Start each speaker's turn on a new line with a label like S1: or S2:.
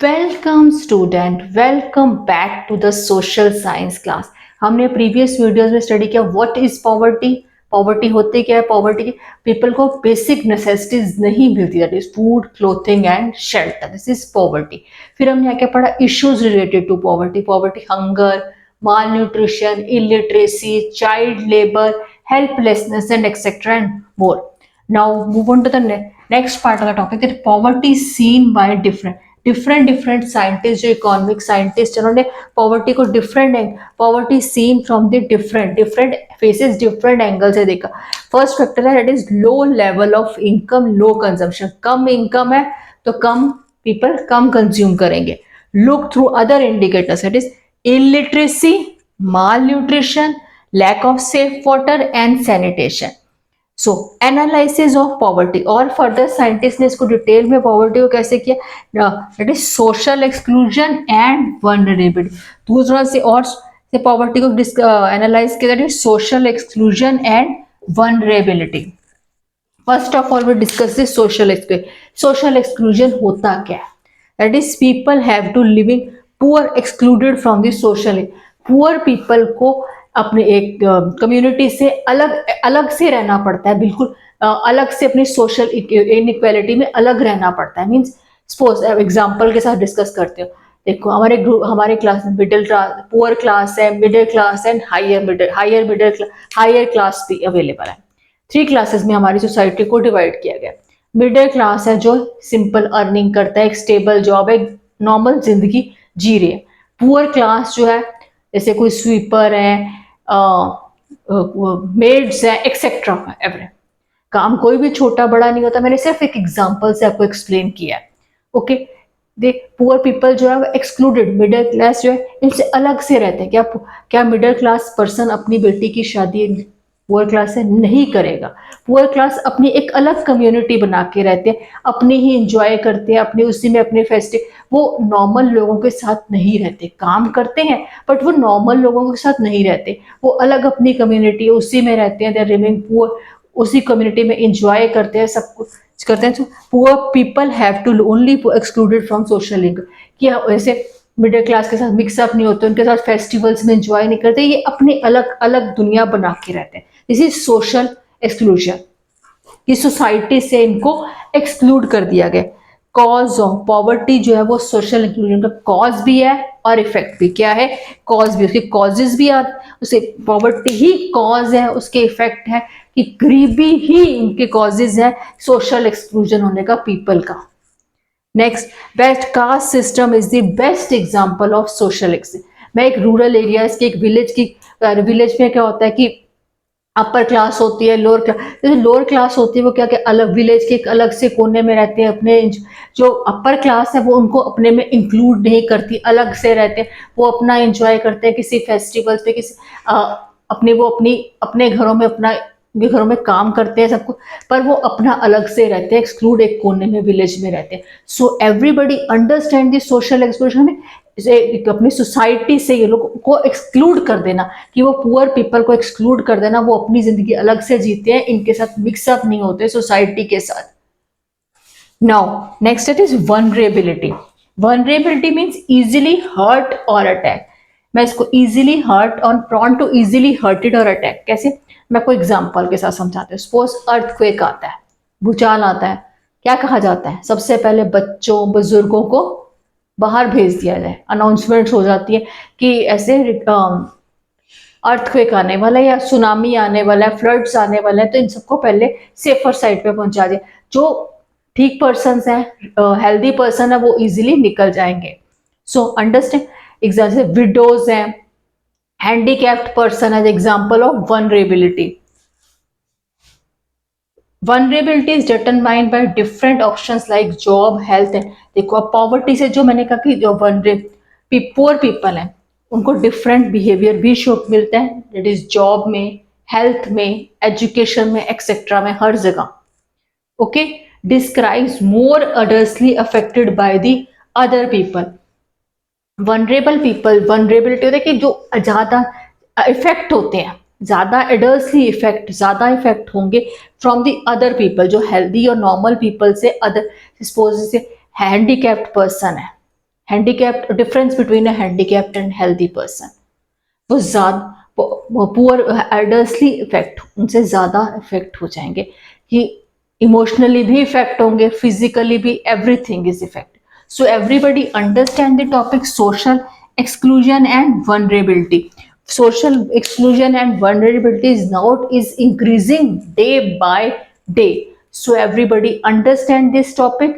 S1: Welcome student, welcome back to the social science class. हमने previous videos में study किया what is poverty. Poverty होती क्या है? पॉवर्टी की पीपल को बेसिक नेसेसिटीज नहीं मिलती, that is food, clothing and shelter, this is poverty. फिर हमने क्या पढ़ा? Issues related to poverty. Poverty, hunger, malnutrition, illiteracy, child labour, helplessness and etcetera and more. Now move on to the next part of the topic, that poverty seen by different scientist, जो economic scientist, उन्होंने poverty को poverty seen from the different faces, different angle से देखा। First factor है that is low level of income, low consumption. कम इनकम है तो कम पीपल कम कंज्यूम करेंगे। Look through other indicators, that is illiteracy, malnutrition, lack of safe water and sanitation. So analysis of poverty, और further scientist ने इसको डिटेल में पॉवर्टी को कैसे किया, that is social exclusion and vulnerability. दूसरा से और से पॉवर्टी को एनालाइज किया, that is social exclusion and vulnerability. First of all we discuss this social exclusion. Social exclusion होता क्या है? That is people have to living poor excluded from the social. Poor people को अपने एक community से अलग अलग से रहना पड़ता है, बिल्कुल अलग से अपनी सोशल इनइक्वालिटी में अलग रहना पड़ता है। मीन्स सपोज एग्जाम्पल के साथ डिस्कस करते हो। देखो हमारे ग्रुप, हमारे क्लास में मिडिल क्लास, पुअर क्लास है, middle class and higher class भी अवेलेबल है। थ्री क्लासेस में हमारी सोसाइटी को डिवाइड किया गया। मिडिल क्लास है जो सिंपल अर्निंग करता है, एक स्टेबल जॉब है, नॉर्मल जिंदगी जी रही है। पुअर क्लास जो है जैसे कोई स्वीपर है, मेड्स है, एक्सेट्रा एवरी। काम कोई भी छोटा बड़ा नहीं होता, मैंने सिर्फ एक एग्जांपल से आपको एक्सप्लेन किया है। ओके, दे पुअर पीपल जो है वो एक्सक्लूडेड, मिडिल क्लास जो है इनसे अलग से रहते हैं। क्या मिडिल क्लास पर्सन अपनी बेटी की शादी पुअर क्लास से नहीं करेगा? पुअर क्लास अपनी एक अलग कम्युनिटी बना के रहते हैं, अपनी ही इंजॉय करते हैं, अपने उसी में अपने फेस्टिव, वो नॉर्मल लोगों के साथ नहीं रहते। काम करते हैं बट वो नॉर्मल लोगों के साथ नहीं रहते, वो अलग अपनी कम्युनिटी उसी में रहते हैं। दे रिमेन पुअर, उसी कम्युनिटी में इंजॉय करते हैं, सब कुछ करते हैं। Poor people have to only excluded from social link, कि ऐसे मिडिल क्लास के साथ मिक्सअप नहीं होते, उनके साथ फेस्टिवल्स में एंजॉय नहीं करते, ये अपनी अलग अलग दुनिया बना के रहते हैं। दिस इज सोशल एक्सक्लूजन, कि सोसाइटी से इनको एक्सक्लूड कर दिया गया। कॉज ऑफ पॉवर्टी जो है वो सोशल इंक्लूजन का कॉज भी है और इफेक्ट भी। क्या है? कॉज भी, उसके कॉजेज भी आ, उसे पॉवर्टी ही कॉज है, उसके इफेक्ट है कि गरीबी ही इनके कॉजेज है सोशल एक्सक्लूजन होने का पीपल का। Next, best caste system is the best example of social exclusion. मैं एक रूरल एरियाज की, एक विलेज में क्या होता है कि अपर क्लास होती है, लोअर क्लास। जैसे लोअर क्लास होती है वो क्या क्या अलग विलेज के एक अलग से कोने में रहते हैं, अपने जो अपर क्लास है वो उनको अपने में इंक्लूड नहीं करती, अलग से रहते हैं, वो अपना एंजॉय करते हैं किसी फेस्टिवल्स पे, किसी अपने वो अपने घरों में घरों में काम करते हैं सब कुछ, पर वो अपना अलग से रहते हैं, एक्सक्लूड एक कोने में विलेज में रहते हैं। So everybody understand this social exclusion में अपनी सोसाइटी से ये लोग को एक्सक्लूड कर देना, कि वो पुअर पीपल को एक्सक्लूड कर देना, वो अपनी जिंदगी अलग से जीते हैं, इनके साथ मिक्सअप नहीं होते सोसाइटी के साथ। Now next it is vulnerability. Vulnerability means easily hurt और अटैक। मैं इसको इजिली हर्ट और प्रॉन टू इजिली हर्टेड और अटैक कैसे, मैं कोई एग्जांपल के साथ समझाती हूँ। सपोज अर्थक्वेक आता है, भूचाल आता है, क्या कहा जाता है? सबसे पहले बच्चों बुजुर्गों को बाहर भेज दिया जाए, अनाउंसमेंट्स हो जाती है कि ऐसे अर्थक्वेक आने वाला है या सुनामी आने वाला है, फ्लड्स आने वाला है, तो इन सबको पहले सेफर साइड पे पहुंचा दिया। जो ठीक पर्सन है, हेल्दी पर्सन है, वो इजीली निकल जाएंगे। सो अंडरस्टैंड, एग्जाम्पल विडोज हैं, handicapped person as example of vulnerability. Vulnerability is determined by different options like job, health and. देखो अब पॉवर्टी से जो मैंने कहा कि जो पुअर पीपल हैं उनको डिफरेंट बिहेवियर भी शो मिलता है, दैट इज जॉब में, हेल्थ में, एजुकेशन में, एक्सेट्रा में, हर जगह। Okay, describes more adversely affected by the other people. Vulnerable people, vulnerability होता है कि जो ज्यादा इफेक्ट होते हैं, ज्यादा एडर्सली इफेक्ट, ज्यादा इफेक्ट होंगे फ्रॉम द अदर पीपल, जो हेल्दी और नॉर्मल पीपल से। अदर सपोज जैसे हैंडीकैप्ड पर्सन है, handicapped, difference between a handicapped and healthy person, वो ज्यादा पुअर एडवर्सली इफेक्ट, उनसे ज्यादा इफेक्ट हो जाएंगे, कि इमोशनली भी इफेक्ट होंगे, फिजिकली भी, everything is effect. So everybody understand the topic social exclusion and vulnerability. Social exclusion and vulnerability is increasing day by day. So everybody understand this topic.